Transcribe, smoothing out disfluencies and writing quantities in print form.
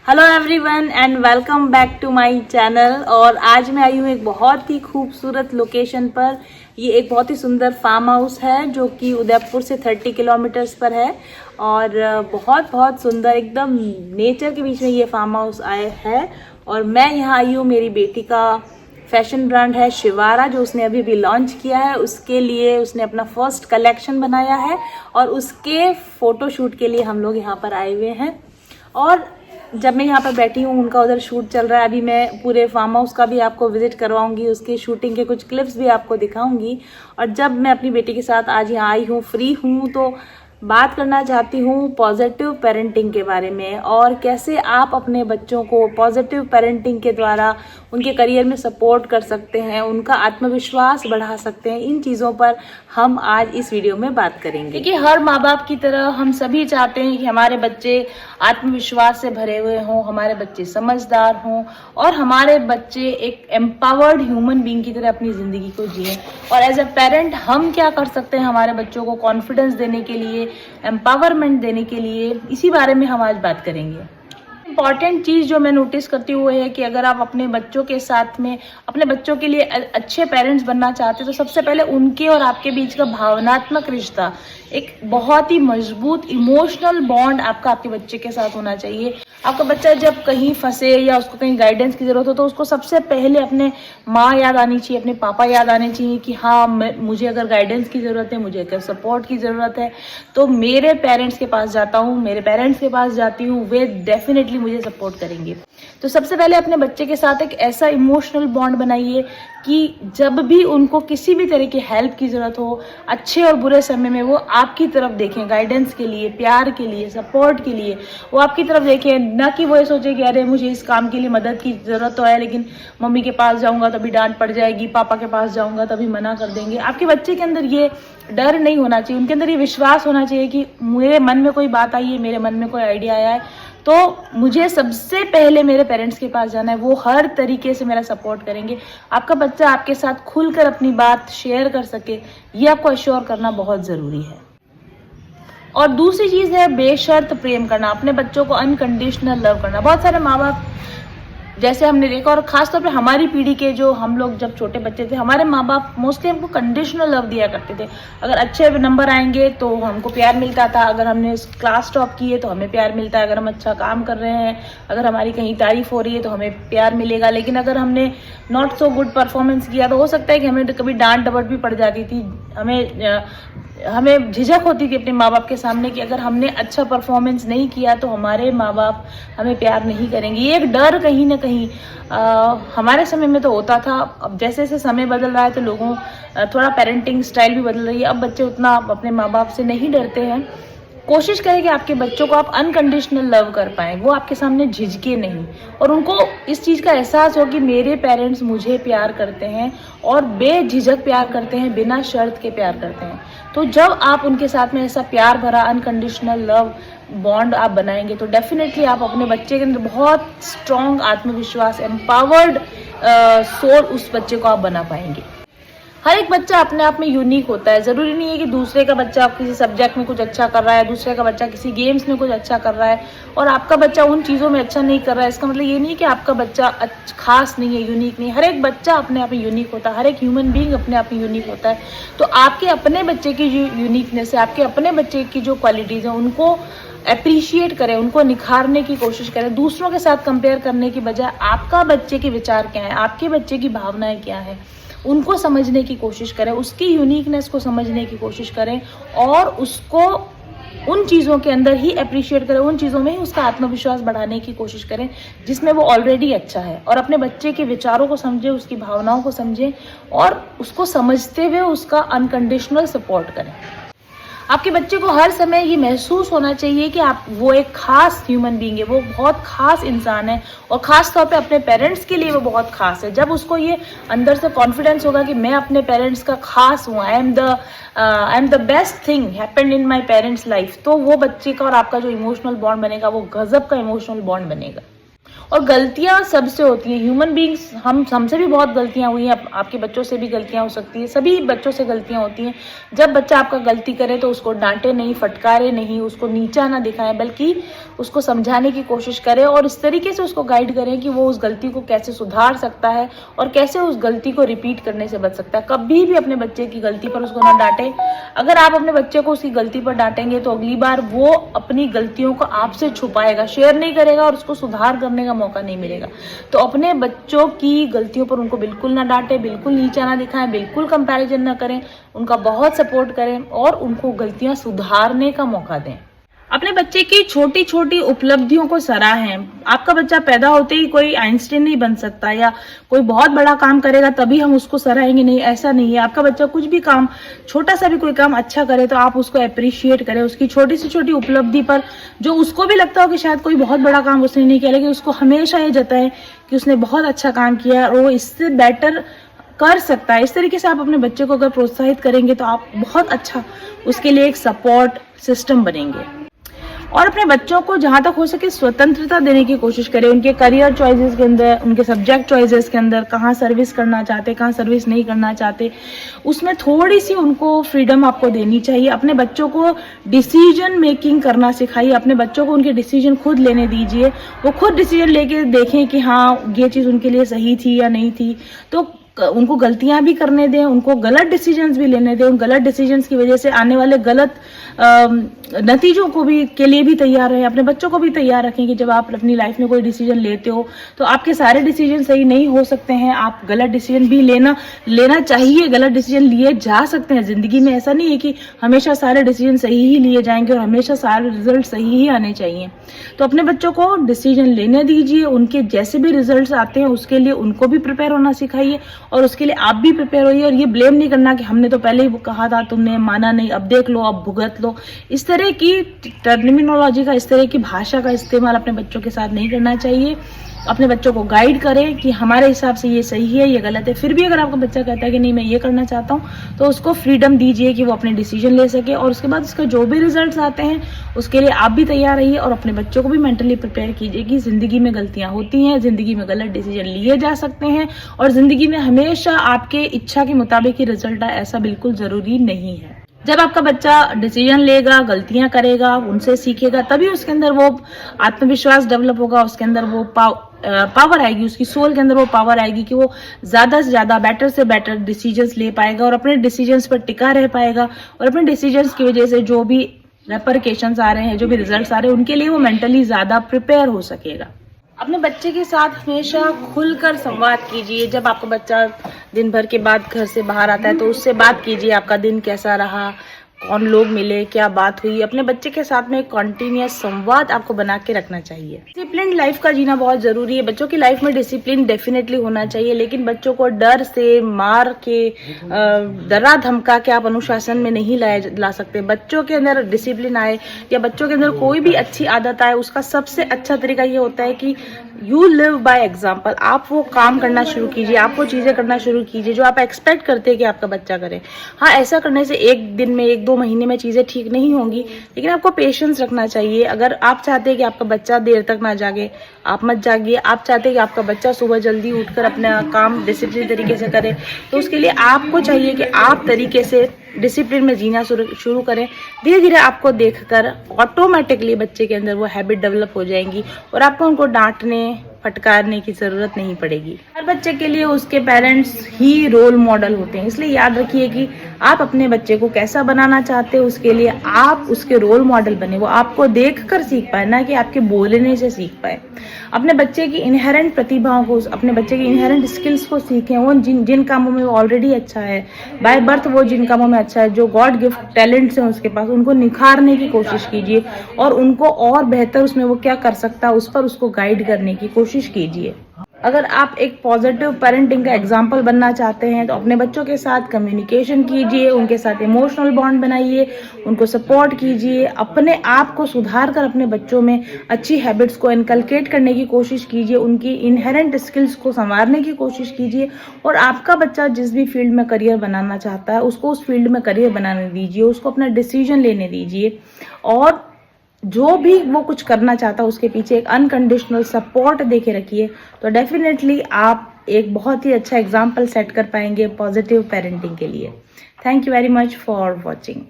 Hello everyone and welcome back to my channel. और आज मैं आई हूँ एक बहुत ही खूबसूरत लोकेशन पर। ये एक बहुत ही सुंदर फार्म हाउस है जो कि उदयपुर से 30 किलोमीटर्स पर है और बहुत बहुत सुंदर एकदम नेचर के बीच में ये फार्म हाउस आए है। और मैं यहाँ आई हूँ, मेरी बेटी का फैशन ब्रांड है शिवारा जो उसने अभी भी लॉन्च किया है, उसके लिए उसने अपना फर्स्ट कलेक्शन बनाया है और उसके फोटोशूट के लिए हम लोग यहाँ पर आए हुए हैं। और जब मैं यहाँ पर बैठी हूँ, उनका उधर शूट चल रहा है। अभी मैं पूरे फार्म हाउस का भी आपको विजिट करवाऊंगी, उसकी शूटिंग के कुछ क्लिप्स भी आपको दिखाऊंगी। और जब मैं अपनी बेटी के साथ आज यहाँ आई हूँ, फ्री हूँ, तो बात करना चाहती हूँ पॉजिटिव पेरेंटिंग के बारे में और कैसे आप अपने बच्चों को पॉजिटिव पेरेंटिंग के द्वारा उनके करियर में सपोर्ट कर सकते हैं, उनका आत्मविश्वास बढ़ा सकते हैं। इन चीज़ों पर हम आज इस वीडियो में बात करेंगे। देखिए, हर माँ बाप की तरह हम सभी चाहते हैं कि हमारे बच्चे आत्मविश्वास से भरे हुए हों, हमारे बच्चे समझदार हों और हमारे बच्चे एक एम्पावर्ड ह्यूमन बीइंग की तरह अपनी ज़िंदगी को जिएं। और एज अ पेरेंट हम क्या कर सकते हैं हमारे बच्चों को कॉन्फिडेंस देने के लिए, एम्पावरमेंट देने के लिए, इसी बारे में हम आज बात करेंगे। इम्पॉर्टेंट चीज़ जो मैं नोटिस करती हूँ है कि अगर आप अपने बच्चों के साथ में अपने बच्चों के लिए अच्छे पेरेंट्स बनना चाहते हैं तो सबसे पहले उनके और आपके बीच का भावनात्मक रिश्ता, एक बहुत ही मजबूत इमोशनल बॉन्ड आपका आपके बच्चे के साथ होना चाहिए। आपका बच्चा जब कहीं फंसे या उसको कहीं गाइडेंस की जरूरत हो तो उसको सबसे पहले अपने माँ याद आनी चाहिए, अपने पापा याद आने चाहिए कि हाँ, मुझे अगर गाइडेंस की ज़रूरत है, मुझे अगर सपोर्ट की ज़रूरत है तो मेरे पेरेंट्स के पास जाता हूँ, मेरे पेरेंट्स के पास जाती हूँ, वे डेफिनेटली मुझे सपोर्ट करेंगे। तो सबसे पहले अपने बच्चे के साथ एक ऐसा इमोशनल बॉन्ड बनाइए कि जब भी उनको किसी भी तरह की हेल्प की ज़रूरत हो, अच्छे और बुरे समय में वो आपकी तरफ देखें, गाइडेंस के लिए, प्यार के लिए, सपोर्ट के लिए वो आपकी तरफ देखें। ना कि वो ये सोचे कि अरे मुझे इस काम के लिए मदद की ज़रूरत तो है लेकिन मम्मी के पास जाऊंगा तभी डांट पड़ जाएगी, पापा के पास जाऊंगा तभी मना कर देंगे। आपके बच्चे के अंदर ये डर नहीं होना चाहिए, उनके अंदर ये विश्वास होना चाहिए कि मेरे मन में कोई बात आई है, मेरे मन में कोई आइडिया आया है तो मुझे सबसे पहले मेरे पेरेंट्स के पास जाना है, वो हर तरीके से मेरा सपोर्ट करेंगे। आपका बच्चा आपके साथ खुलकर अपनी बात शेयर कर सके, ये आपको अश्योर करना बहुत ज़रूरी है। और दूसरी चीज़ है बेशर्त प्रेम करना, अपने बच्चों को अनकंडीशनल लव करना। बहुत सारे माँ बाप जैसे हमने देखा, और खासतौर पे हमारी पीढ़ी के जो हम लोग जब छोटे बच्चे थे, हमारे माँ बाप मोस्टली हमको कंडीशनल लव दिया करते थे। अगर अच्छे नंबर आएंगे तो हमको प्यार मिलता था, अगर हमने क्लास टॉप की है तो हमें प्यार मिलता है, अगर हम अच्छा काम कर रहे हैं, अगर हमारी कहीं तारीफ हो रही है तो हमें प्यार मिलेगा। लेकिन अगर हमने नॉट सो गुड परफॉर्मेंस किया तो हो सकता है कि हमें कभी डांट डपट भी पड़ जाती थी। हमें झिझक होती थी अपने माँ बाप के सामने कि अगर हमने अच्छा परफॉर्मेंस नहीं किया तो हमारे माँ बाप हमें प्यार नहीं करेंगे। ये एक डर कहीं ना कहीं हमारे समय में तो होता था। अब जैसे जैसे समय बदल रहा है तो लोगों थोड़ा पेरेंटिंग स्टाइल भी बदल रही है, अब बच्चे उतना अपने माँ बाप से नहीं डरते हैं। कोशिश करें कि आपके बच्चों को आप अनकंडीशनल लव कर पाएं, वो आपके सामने झिझके नहीं और उनको इस चीज़ का एहसास हो कि मेरे पेरेंट्स मुझे प्यार करते हैं और बेझिझक प्यार करते हैं, बिना शर्त के प्यार करते हैं। तो जब आप उनके साथ में ऐसा प्यार भरा अनकंडीशनल लव बॉन्ड आप बनाएंगे तो डेफिनेटली आप अपने बच्चे के अंदर बहुत स्ट्रॉन्ग आत्मविश्वास, एम्पावर्ड सोल उस बच्चे को आप बना पाएंगे। हर एक बच्चा अपने आप में यूनिक होता है। ज़रूरी नहीं है कि दूसरे का बच्चा किसी सब्जेक्ट में कुछ अच्छा कर रहा है, दूसरे का बच्चा किसी गेम्स में कुछ अच्छा कर रहा है और आपका बच्चा उन चीज़ों में अच्छा नहीं कर रहा है। इसका मतलब ये नहीं है कि आपका बच्चा खास नहीं है, यूनिक नहीं। हर एक बच्चा अपने आप में यूनिक होता है, हर एक ह्यूमन बीइंग अपने आप में यूनिक होता है। तो आपके अपने बच्चे की जो यूनिकनेस है, आपके अपने बच्चे की जो क्वालिटीज़ हैं, उनको अप्रिशिएट करें, उनको निखारने की कोशिश करें। दूसरों के साथ कंपेयर करने की बजाय आपका बच्चे के विचार क्या है, आपके बच्चे की भावनाएं क्या है, उनको समझने की कोशिश करें, उसकी यूनिकनेस को समझने की कोशिश करें और उसको उन चीज़ों के अंदर ही अप्रिशिएट करें, उन चीज़ों में ही उसका आत्मविश्वास बढ़ाने की कोशिश करें जिसमें वो ऑलरेडी अच्छा है। और अपने बच्चे के विचारों को समझें, उसकी भावनाओं को समझें और उसको समझते हुए उसका अनकंडीशनल सपोर्ट करें। आपके बच्चे को हर समय ये महसूस होना चाहिए कि वो एक खास ह्यूमन बीइंग है, वो बहुत खास इंसान है और खास तौर पे अपने पेरेंट्स के लिए वो बहुत खास है। जब उसको ये अंदर से कॉन्फिडेंस होगा कि मैं अपने पेरेंट्स का खास हूँ, I am the best thing happened in my parents life, तो वो बच्चे का और आपका जो इमोशनल बॉन्ड बनेगा वो गजब का इमोशनल बॉन्ड बनेगा। और गलतियां सबसे होती हैं, ह्यूमन बीइंग्स हमसे भी बहुत गलतियां हुई हैं, आपके बच्चों से भी गलतियां हो सकती है, सभी बच्चों से गलतियां होती हैं। जब बच्चा आपका गलती करे तो उसको डांटे नहीं, फटकारे नहीं, उसको नीचा ना दिखाएं, बल्कि उसको समझाने की कोशिश करें और इस तरीके से उसको गाइड करें कि वो उस गलती को कैसे सुधार सकता है और कैसे उस गलती को रिपीट करने से बच सकता है। कभी भी अपने बच्चे की गलती पर उसको ना डांटें। अगर आप अपने बच्चे को उसकी गलती पर डांटेंगे तो अगली बार वो अपनी गलतियों को आपसे छुपाएगा, शेयर नहीं करेगा और उसको सुधार करने का मौका नहीं मिलेगा। तो अपने बच्चों की गलतियों पर उनको बिल्कुल ना डांटें, बिल्कुल नीचा ना दिखाएं, बिल्कुल कंपैरिजन ना करें, उनका बहुत सपोर्ट करें और उनको गलतियां सुधारने का मौका दें। अपने बच्चे की छोटी छोटी उपलब्धियों को सराहें। आपका बच्चा पैदा होते ही कोई आइंस्टीन नहीं बन सकता या कोई बहुत बड़ा काम करेगा तभी हम उसको सराहेंगे, नहीं, ऐसा नहीं है। आपका बच्चा कुछ भी काम, छोटा सा भी कोई काम अच्छा करे तो आप उसको अप्रिशिएट करें, उसकी छोटी से छोटी उपलब्धि पर, जो उसको भी लगता हो कि शायद कोई बहुत बड़ा काम उसने नहीं किया, लेकिन उसको हमेशा ये जताएं कि उसने बहुत अच्छा काम किया और वो इससे बेटर कर सकता है। इस तरीके से आप अपने बच्चे को अगर प्रोत्साहित करेंगे तो आप बहुत अच्छा उसके लिए एक सपोर्ट सिस्टम बनेंगे। और अपने बच्चों को जहां तक हो सके स्वतंत्रता देने की कोशिश करें, उनके करियर चॉइसेस के अंदर, उनके सब्जेक्ट चॉइसेस के अंदर, कहाँ सर्विस करना चाहते, कहाँ सर्विस नहीं करना चाहते, उसमें थोड़ी सी उनको फ्रीडम आपको देनी चाहिए। अपने बच्चों को डिसीजन मेकिंग करना सिखाइए, अपने बच्चों को उनके डिसीजन खुद लेने दीजिए, वो खुद डिसीजन लेके देखें कि हाँ ये चीज़ उनके लिए सही थी या नहीं थी। तो उनको गलतियां भी करने दें, उनको गलत डिसीजंस भी लेने दें, उन गलत डिसीजंस की वजह से आने वाले गलत नतीजों को भी के लिए भी तैयार रहें। अपने बच्चों को भी तैयार रखें कि जब आप अपनी लाइफ में कोई डिसीजन लेते हो तो आपके सारे डिसीजन सही नहीं हो सकते हैं, आप गलत डिसीजन भी लेना चाहिए, गलत डिसीजन लिए जा सकते हैं जिंदगी में। ऐसा नहीं है कि हमेशा सारे डिसीजन सही ही लिए जाएंगे और हमेशा सारे रिजल्ट सही ही आने चाहिए। तो अपने बच्चों को डिसीजन लेने दीजिए, उनके जैसे भी रिजल्ट आते हैं उसके लिए उनको भी प्रिपेयर होना सिखाइए और उसके लिए आप भी प्रिपेयर होइए। और ये ब्लेम नहीं करना कि हमने तो पहले ही कहा था, तुमने माना नहीं, अब देख लो, अब भुगत लो। इस तरह की टर्मिनोलॉजी का, इस तरह की भाषा का इस्तेमाल अपने बच्चों के साथ नहीं करना चाहिए। अपने बच्चों को गाइड करें कि हमारे हिसाब से ये सही है, ये गलत है। फिर भी अगर आपका बच्चा कहता है कि नहीं मैं ये करना चाहता हूँ, तो उसको फ्रीडम दीजिए कि वो अपने डिसीजन ले सके और उसके बाद उसका जो भी रिजल्ट्स आते हैं उसके लिए आप भी तैयार रहिए और अपने बच्चों को भी मेंटली प्रिपेयर कीजिए कि जिंदगी में गलतियां होती हैं, जिंदगी में गलत डिसीजन लिए जा सकते हैं और जिंदगी में हमेशा आपके इच्छा के मुताबिक ही रिजल्ट आए, ऐसा बिल्कुल जरूरी नहीं है। जब आपका बच्चा डिसीजन लेगा, गलतियां करेगा, उनसे सीखेगा, तभी उसके अंदर वो आत्मविश्वास डेवलप होगा, उसके अंदर वो पावर आएगी, उसकी सोल के अंदर वो पावर आएगी कि वो ज्यादा से ज्यादा, बेटर से बेटर डिसीजंस ले पाएगा और अपने डिसीजंस पर टिका रह पाएगा और अपने डिसीजंस की वजह से जो भी रेपरकेशंस आ रहे हैं, जो भी रिजल्ट्स आ रहे हैं, उनके लिए वो मेंटली ज्यादा प्रिपेयर हो सकेगा। अपने बच्चे के साथ हमेशा खुलकर संवाद कीजिए। जब आपका बच्चा दिन भर के बाद घर से बाहर आता है तो उससे बात कीजिए, आपका दिन कैसा रहा, कौन लोग मिले, क्या बात हुई। अपने बच्चे के साथ में कॉन्टिन्यूअस संवाद आपको बना के रखना चाहिए। डिसिप्लिन लाइफ का जीना बहुत जरूरी है। बच्चों की लाइफ में डिसिप्लिन डेफिनेटली होना चाहिए, लेकिन बच्चों को डर से, मार के, डरा धमका के आप अनुशासन में नहीं ला सकते। बच्चों के अंदर डिसिप्लिन आए या बच्चों के अंदर कोई भी अच्छी आदत आए, उसका सबसे अच्छा तरीका ये होता है कि यू लिव बाय एग्जाम्पल। आप वो काम करना शुरू कीजिए, आप वो चीजें करना शुरू कीजिए जो आप एक्सपेक्ट करते हैं कि आपका बच्चा करे। हाँ, ऐसा करने से एक दिन में, एक दो महीने में चीजें ठीक नहीं होंगी, लेकिन आपको पेशेंस रखना चाहिए। अगर आप चाहते हैं कि आपका बच्चा देर तक ना जागे, आप मत जागिए। आप चाहते हैं कि आपका बच्चा सुबह जल्दी उठकर अपना काम डिसिप्लिन तरीके से करे, तो उसके लिए आपको चाहिए कि आप तरीके से डिसिप्लिन में जीना शुरू करें। धीरे धीरे आपको देखकर ऑटोमेटिकली बच्चे के अंदर वो हैबिट डेवलप हो जाएंगी और आपको उनको डांटने, फटकारने की जरूरत नहीं पड़ेगी। हर बच्चे के लिए उसके पेरेंट्स ही रोल मॉडल होते हैं, इसलिए याद रखिए कि आप अपने बच्चे को कैसा बनाना चाहते हो, उसके लिए आप उसके रोल मॉडल बने, वो आपको देखकर सीख पाए, ना कि आपके बोलने से सीख पाए। अपने बच्चे की इनहेरेंट प्रतिभाओं को, अपने बच्चे की इनहेरेंट स्किल्स को सीखें। वो जिन कामों में वो ऑलरेडी अच्छा है, बाय बर्थ वो जिन कामों में अच्छा है, जो गॉड गिफ्ट टैलेंट्स हैं उसके पास, उनको निखारने की कोशिश कीजिए और उनको और बेहतर उसमें वो क्या कर सकता है उस पर उसको गाइड करने की कोशिश कीजिए। अगर आप एक पॉजिटिव पेरेंटिंग का एग्जाम्पल बनना चाहते हैं तो अपने बच्चों के साथ कम्युनिकेशन कीजिए, उनके साथ इमोशनल बॉन्ड बनाइए, उनको सपोर्ट कीजिए, अपने आप को सुधार कर अपने बच्चों में अच्छी हैबिट्स को इनकलकेट करने की कोशिश कीजिए, उनकी इनहेरेंट स्किल्स को संवारने की कोशिश कीजिए। और आपका बच्चा जिस भी फील्ड में करियर बनाना चाहता है उसको उस फील्ड में करियर बनाने दीजिए, उसको अपना डिसीजन लेने दीजिए और जो भी वो कुछ करना चाहता है उसके पीछे एक अनकंडीशनल सपोर्ट देके रखिए, तो डेफिनेटली आप एक बहुत ही अच्छा एग्जाम्पल सेट कर पाएंगे पॉजिटिव पेरेंटिंग के लिए। Thank you very much for watching.